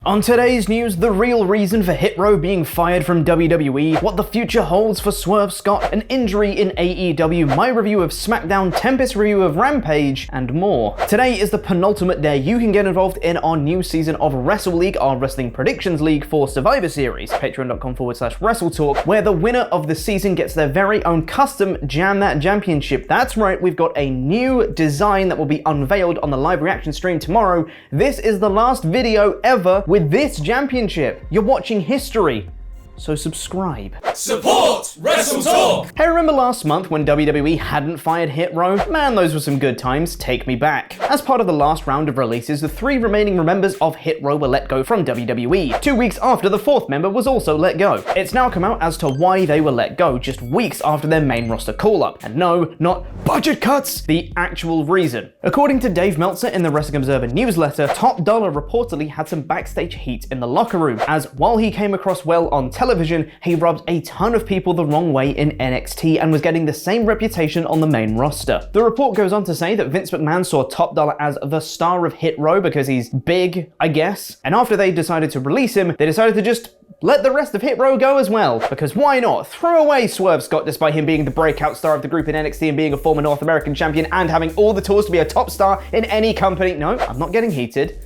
On today's news, the real reason for Hit Row being fired from WWE, what the future holds for Swerve Scott, an injury in AEW, my review of SmackDown, Tempest review of Rampage, and more. Today is the penultimate day you can get involved in our new season of Wrestle League, our wrestling predictions league for Survivor Series, patreon.com/WrestleTalk, where the winner of the season gets their very own custom Jam That Championship. That's right, we've got a new design that will be unveiled on the live reaction stream tomorrow. This is the last video ever with this championship. You're watching history, so subscribe. Support Wrestle Talk! Hey, remember last month when WWE hadn't fired Hit Row? Man, those were some good times. Take me back. As part of the last round of releases, the 3 remaining members of Hit Row were let go from WWE, 2 weeks after the 4th member was also let go. It's now come out as to why they were let go just weeks after their main roster call-up. And no, not budget cuts, the actual reason. According to Dave Meltzer in the Wrestling Observer newsletter, Top Dollar reportedly had some backstage heat in the locker room, as while he came across well on television, he rubbed a ton of people the wrong way in NXT and was getting the same reputation on the main roster. The report goes on to say that Vince McMahon saw Top Dollar as the star of Hit Row because he's big, I guess, and after they decided to release him, they decided to just let the rest of Hit Row go as well, because why not? Throw away Swerve Scott despite him being the breakout star of the group in NXT and being a former North American champion and having all the tools to be a top star in any company. No, I'm not getting heated.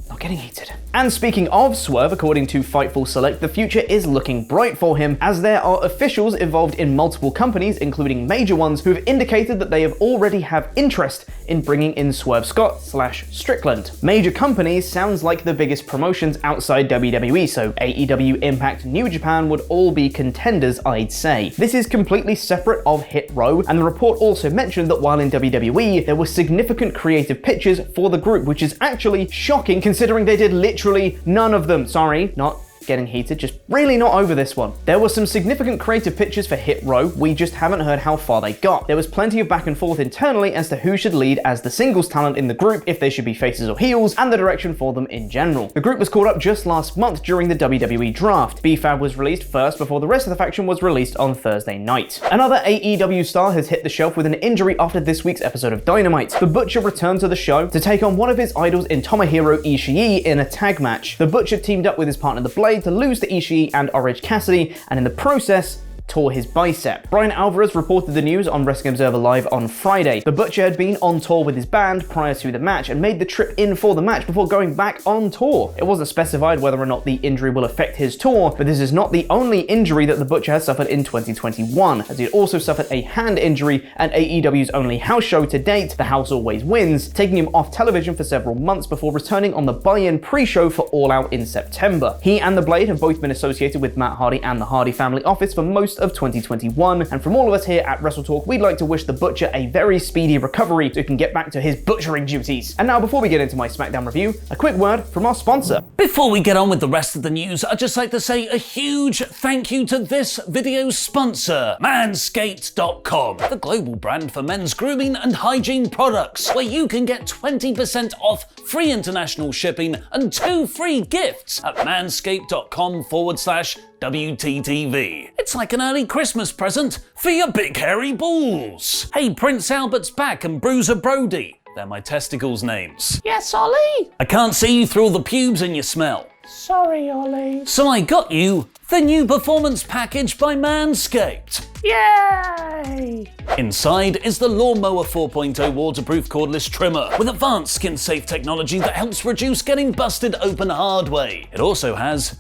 Not getting heated. And speaking of Swerve, according to Fightful Select, the future is looking bright for him, as there are officials involved in multiple companies, including major ones, who have indicated that they have already have interest in bringing in Swerve Scott / Strickland. Major companies sounds like the biggest promotions outside WWE, so AEW, Impact, New Japan would all be contenders, I'd say. This is completely separate of Hit Row, and the report also mentioned that while in WWE, there were significant creative pitches for the group, which is actually shocking considering they did literally none of them. Sorry, not getting heated, just really not over this one. There were some significant creative pitches for Hit Row, we just haven't heard how far they got. There was plenty of back and forth internally as to who should lead as the singles talent in the group, if they should be faces or heels, and the direction for them in general. The group was called up just last month during the WWE draft. B-Fab was released first before the rest of the faction was released on Thursday night. Another AEW star has hit the shelf with an injury after this week's episode of Dynamite. The Butcher returned to the show to take on one of his idols in Tomohiro Ishii in a tag match. The Butcher teamed up with his partner The Blade to lose to Ishii and Orange Cassidy, and in the process, tore his bicep. Brian Alvarez reported the news on Wrestling Observer Live on Friday. The Butcher had been on tour with his band prior to the match and made the trip in for the match before going back on tour. It wasn't specified whether or not the injury will affect his tour, but this is not the only injury that the Butcher has suffered in 2021, as he had also suffered a hand injury at AEW's only house show to date, The House Always Wins, taking him off television for several months before returning on the buy-in pre-show for All Out in September. He and The Blade have both been associated with Matt Hardy and the Hardy family office for most of 2021, and from all of us here at Wrestle Talk, we'd like to wish the Butcher a very speedy recovery so he can get back to his butchering duties. And now, before we get into my SmackDown review, a quick word from our sponsor. Before we get on with the rest of the news, I'd just like to say a huge thank you to this video's sponsor, Manscaped.com, the global brand for men's grooming and hygiene products, where you can get 20% off, free international shipping, and 2 free gifts at manscaped.com/WTTV. It's like an early Christmas present for your big hairy balls. Hey, Prince Albert's back and Bruiser Brody. They're my testicles' names. Yes, Ollie? I can't see you through all the pubes in your smell. Sorry, Ollie. So I got you the new performance package by Manscaped. Yay! Inside is the Lawnmower 4.0 waterproof cordless trimmer with advanced skin-safe technology that helps reduce getting busted open hard way. It also has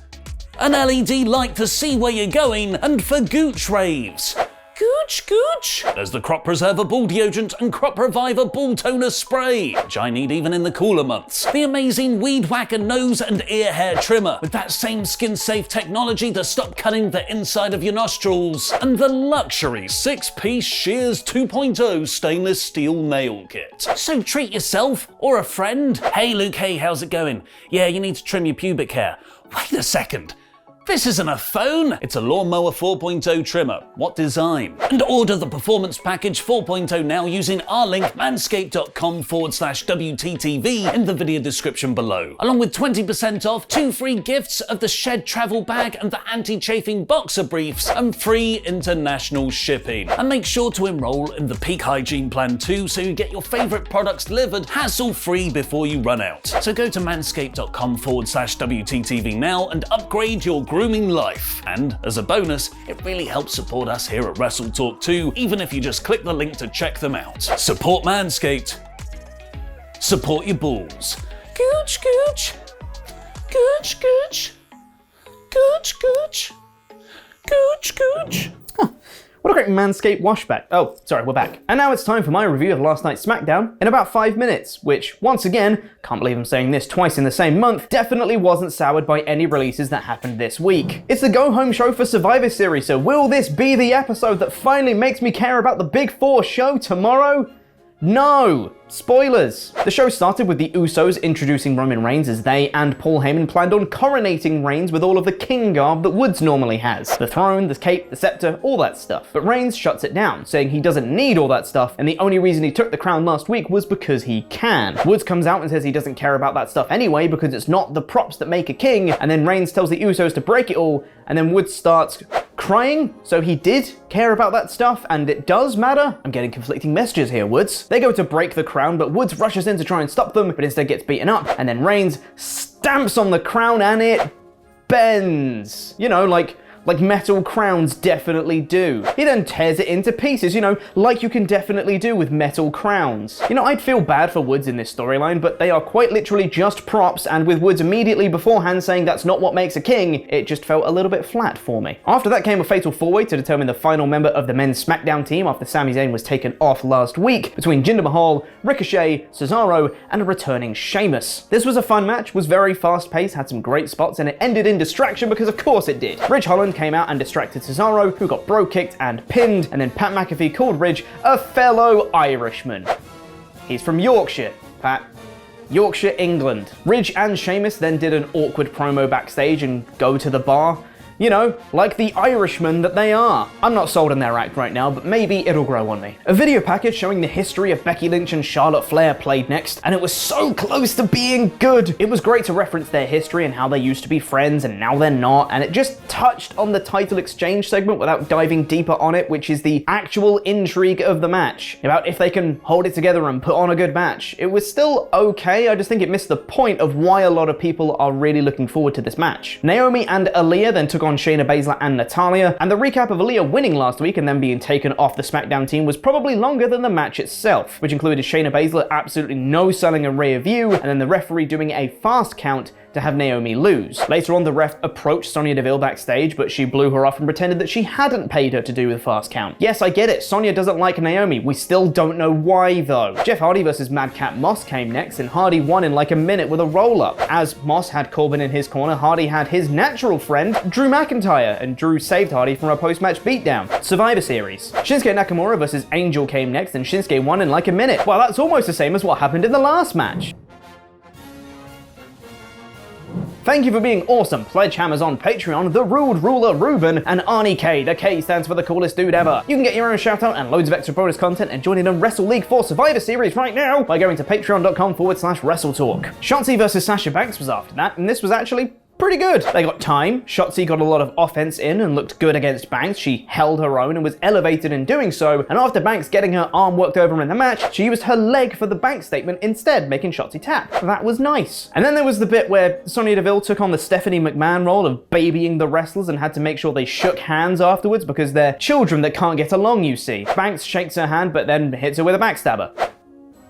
an LED light to see where you're going, and for gooch raves. Gooch, gooch. There's the Crop Preserver Ball Deodorant and Crop Reviver Ball Toner Spray, which I need even in the cooler months. The amazing Weed Whacker Nose and Ear Hair Trimmer, with that same skin-safe technology to stop cutting the inside of your nostrils. And the luxury 6-piece Shears 2.0 stainless steel nail kit. So treat yourself, or a friend. Hey Luke, hey, how's it going? Yeah, you need to trim your pubic hair. Wait a second. This isn't a phone, it's a Lawnmower 4.0 trimmer. What design? And order the Performance Package 4.0 now using our link manscaped.com/WTTV in the video description below. Along with 20% off, 2 free gifts of the Shed Travel Bag and the Anti-Chafing Boxer Briefs, and free international shipping. And make sure to enroll in the Peak Hygiene Plan too, so you get your favourite products delivered hassle-free before you run out. So go to manscaped.com/WTTV now and upgrade your grooming life. And as a bonus, it really helps support us here at WrestleTalk too, even if you just click the link to check them out. Support Manscaped. Support your balls. Gooch, gooch. Gooch, gooch. Gooch, gooch. Gooch, gooch. What a great Manscaped washback. Oh, sorry, we're back. And now it's time for my review of last night's SmackDown in about 5 minutes, which, once again, can't believe I'm saying this twice in the same month, definitely wasn't soured by any releases that happened this week. It's the go-home show for Survivor Series, so will this be the episode that finally makes me care about the Big Four show tomorrow? No! Spoilers! The show started with the Usos introducing Roman Reigns as they and Paul Heyman planned on coronating Reigns with all of the king garb that Woods normally has. The throne, the cape, the scepter, all that stuff. But Reigns shuts it down, saying he doesn't need all that stuff, and the only reason he took the crown last week was because he can. Woods comes out and says he doesn't care about that stuff anyway because it's not the props that make a king, and then Reigns tells the Usos to break it all, and then Woods starts crying, so he did care about that stuff, and it does matter? I'm getting conflicting messages here, Woods. They go to break the crown, but Woods rushes in to try and stop them, but instead gets beaten up, and then Reigns stamps on the crown and it bends. You know, like metal crowns definitely do. He then tears it into pieces, you know, like you can definitely do with metal crowns. You know, I'd feel bad for Woods in this storyline, but they are quite literally just props, and with Woods immediately beforehand saying that's not what makes a king, it just felt a little bit flat for me. After that came a fatal four-way to determine the final member of the men's SmackDown team after Sami Zayn was taken off last week, between Jinder Mahal, Ricochet, Cesaro, and a returning Sheamus. This was a fun match, was very fast-paced, had some great spots, and it ended in distraction because of course it did. Ridge Holland came out and distracted Cesaro, who got bro-kicked and pinned, and then Pat McAfee called Ridge a fellow Irishman. He's from Yorkshire, Pat. Yorkshire, England. Ridge and Sheamus then did an awkward promo backstage and go to the bar. You know, like the Irishmen that they are. I'm not sold on their act right now, but maybe it'll grow on me. A video package showing the history of Becky Lynch and Charlotte Flair played next, and it was so close to being good. It was great to reference their history and how they used to be friends and now they're not, and it just touched on the title exchange segment without diving deeper on it, which is the actual intrigue of the match, about if they can hold it together and put on a good match. It was still okay, I just think it missed the point of why a lot of people are really looking forward to this match. Naomi and Aaliyah then took on Shayna Baszler and Natalya, and the recap of Aaliyah winning last week and then being taken off the SmackDown team was probably longer than the match itself, which included Shayna Baszler absolutely no selling a rear view, and then the referee doing a fast count to have Naomi lose. Later on, the ref approached Sonya Deville backstage, but she blew her off and pretended that she hadn't paid her to do the fast count. Yes, I get it, Sonya doesn't like Naomi. We still don't know why, though. Jeff Hardy versus Madcap Moss came next, and Hardy won in like a minute with a roll-up. As Moss had Corbin in his corner, Hardy had his natural friend, Drew McIntyre, and Drew saved Hardy from a post-match beatdown. Survivor Series. Shinsuke Nakamura versus Angel came next, and Shinsuke won in like a minute. Well, that's almost the same as what happened in the last match. Thank you for being awesome Pledgehammers on Patreon, The Ruled Ruler Ruben, and Arnie K. The K stands for the coolest dude ever. You can get your own shoutout and loads of extra bonus content and join in on Wrestle League 4 Survivor Series right now by going to patreon.com/WrestleTalk. Shotzi versus Sasha Banks was after that, and this was actually pretty good. They got time. Shotzi got a lot of offense in and looked good against Banks. She held her own and was elevated in doing so, and after Banks getting her arm worked over in the match, she used her leg for the Banks statement instead, making Shotzi tap. That was nice. And then there was the bit where Sonya Deville took on the Stephanie McMahon role of babying the wrestlers and had to make sure they shook hands afterwards because they're children that can't get along, you see. Banks shakes her hand but then hits her with a backstabber.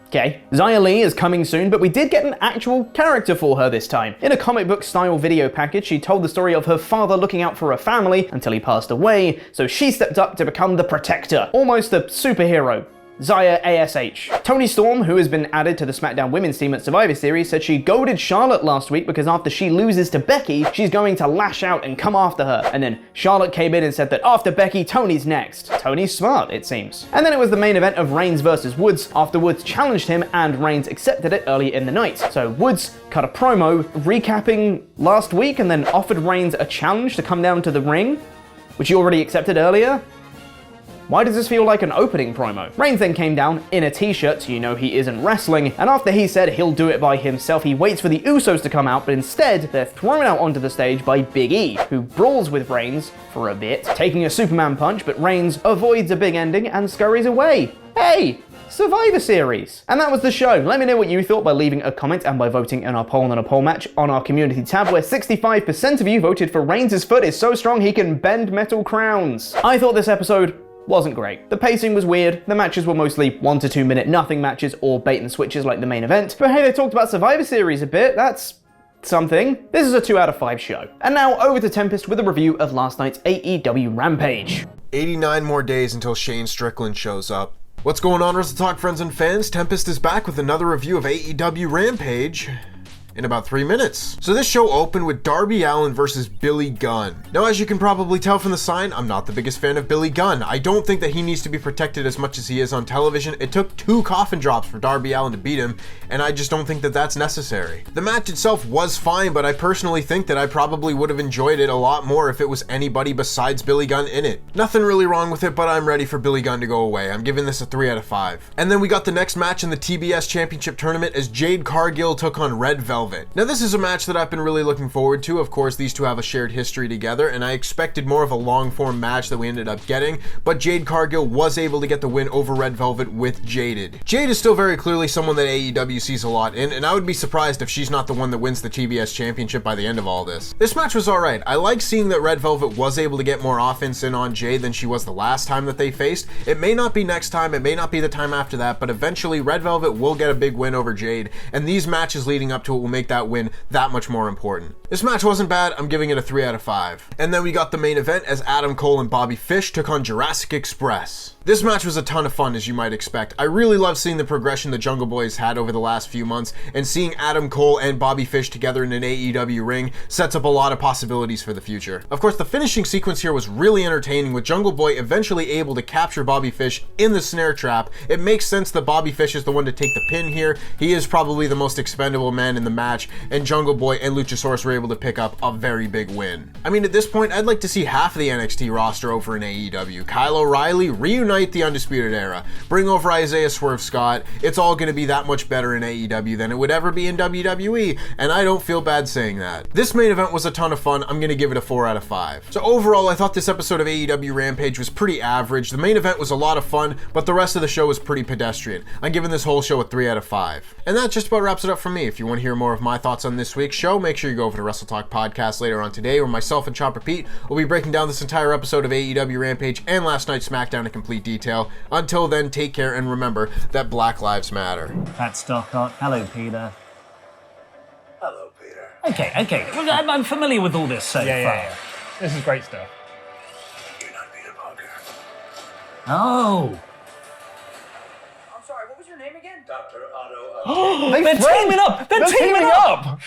Okay. Xia Li is coming soon, but we did get an actual character for her this time. In a comic book style video package, she told the story of her father looking out for her family until he passed away, so she stepped up to become the protector. Almost a superhero. Zaya ASH. Toni Storm, who has been added to the SmackDown Women's team at Survivor Series, said she goaded Charlotte last week because after she loses to Becky, she's going to lash out and come after her. And then Charlotte came in and said that after Becky, Toni's next. Toni's smart, it seems. And then it was the main event of Reigns versus Woods after Woods challenged him and Reigns accepted it early in the night. So Woods cut a promo recapping last week and then offered Reigns a challenge to come down to the ring, which he already accepted earlier. Why does this feel like an opening promo? Reigns then came down in a t-shirt, so you know he isn't wrestling, and after he said he'll do it by himself, he waits for the Usos to come out, but instead, they're thrown out onto the stage by Big E, who brawls with Reigns for a bit, taking a Superman punch, but Reigns avoids a big ending and scurries away. Hey! Survivor Series. And that was the show. Let me know what you thought by leaving a comment and by voting in our poll on a poll match on our community tab, where 65% of you voted for Reigns' foot is so strong he can bend metal crowns. I thought this episode wasn't great. The pacing was weird, the matches were mostly 1 to 2 minute nothing matches or bait and switches like the main event, but hey, they talked about Survivor Series a bit, that's something. This is a 2 out of 5 show. And now over to Tempest with a review of last night's AEW Rampage. 89 more days until Shane Strickland shows up. What's going on, Wrestle Talk friends and fans? Tempest is back with another review of AEW Rampage in about 3 minutes. So this show opened with Darby Allin versus Billy Gunn. Now, as you can probably tell from the sign, I'm not the biggest fan of Billy Gunn. I don't think that he needs to be protected as much as he is on television. It took 2 coffin drops for Darby Allin to beat him, and I just don't think that that's necessary. The match itself was fine, but I personally think that I probably would have enjoyed it a lot more if it was anybody besides Billy Gunn in it. Nothing really wrong with it, but I'm ready for Billy Gunn to go away. I'm giving this a 3 out of 5. And then we got the next match in the TBS Championship Tournament as Jade Cargill took on Red Velvet. Now, this is a match that I've been really looking forward to. Of course, these two have a shared history together, and I expected more of a long-form match that we ended up getting, but Jade Cargill was able to get the win over Red Velvet with Jaded. Jade is still very clearly someone that AEW sees a lot in, and I would be surprised if she's not the one that wins the TBS Championship by the end of all this. This match was alright. I like seeing that Red Velvet was able to get more offense in on Jade than she was the last time that they faced. It may not be next time, it may not be the time after that, but eventually Red Velvet will get a big win over Jade, and these matches leading up to it will make that win that much more important. This match wasn't bad, I'm giving it a 3 out of 5. And then we got the main event as Adam Cole and Bobby Fish took on Jurassic Express. This match was a ton of fun, as you might expect. I really love seeing the progression the Jungle Boys had over the last few months, and seeing Adam Cole and Bobby Fish together in an AEW ring sets up a lot of possibilities for the future. Of course, the finishing sequence here was really entertaining, with Jungle Boy eventually able to capture Bobby Fish in the snare trap. It makes sense that Bobby Fish is the one to take the pin here. He is probably the most expendable man in the match, and Jungle Boy and Luchasaurus were able to pick up a very big win. I mean, at this point, I'd like to see half of the NXT roster over in AEW. Kyle O'Reilly, reunite the Undisputed Era. Bring over Isaiah Swerve Scott. It's all going to be that much better in AEW than it would ever be in WWE, and I don't feel bad saying that. This main event was a ton of fun. I'm going to give it a 4 out of 5. So overall, I thought this episode of AEW Rampage was pretty average. The main event was a lot of fun, but the rest of the show was pretty pedestrian. I'm giving this whole show a 3 out of 5. And that just about wraps it up for me. If you want to hear more of my thoughts on this week's show, make sure you go over to Wrestle Talk Podcast later on today, where myself and Chopper Pete will be breaking down this entire episode of AEW Rampage and last night's SmackDown in complete detail. Until then, take care and remember that Black Lives Matter. Pat Stockart. Hello, Peter. Hello, Peter. Okay. Well, I'm familiar with all this so far. Yeah. This is great stuff. You're not Peter Parker. Oh. I'm sorry, what was your name again? Dr. Otto. They're teaming up! They're teaming up!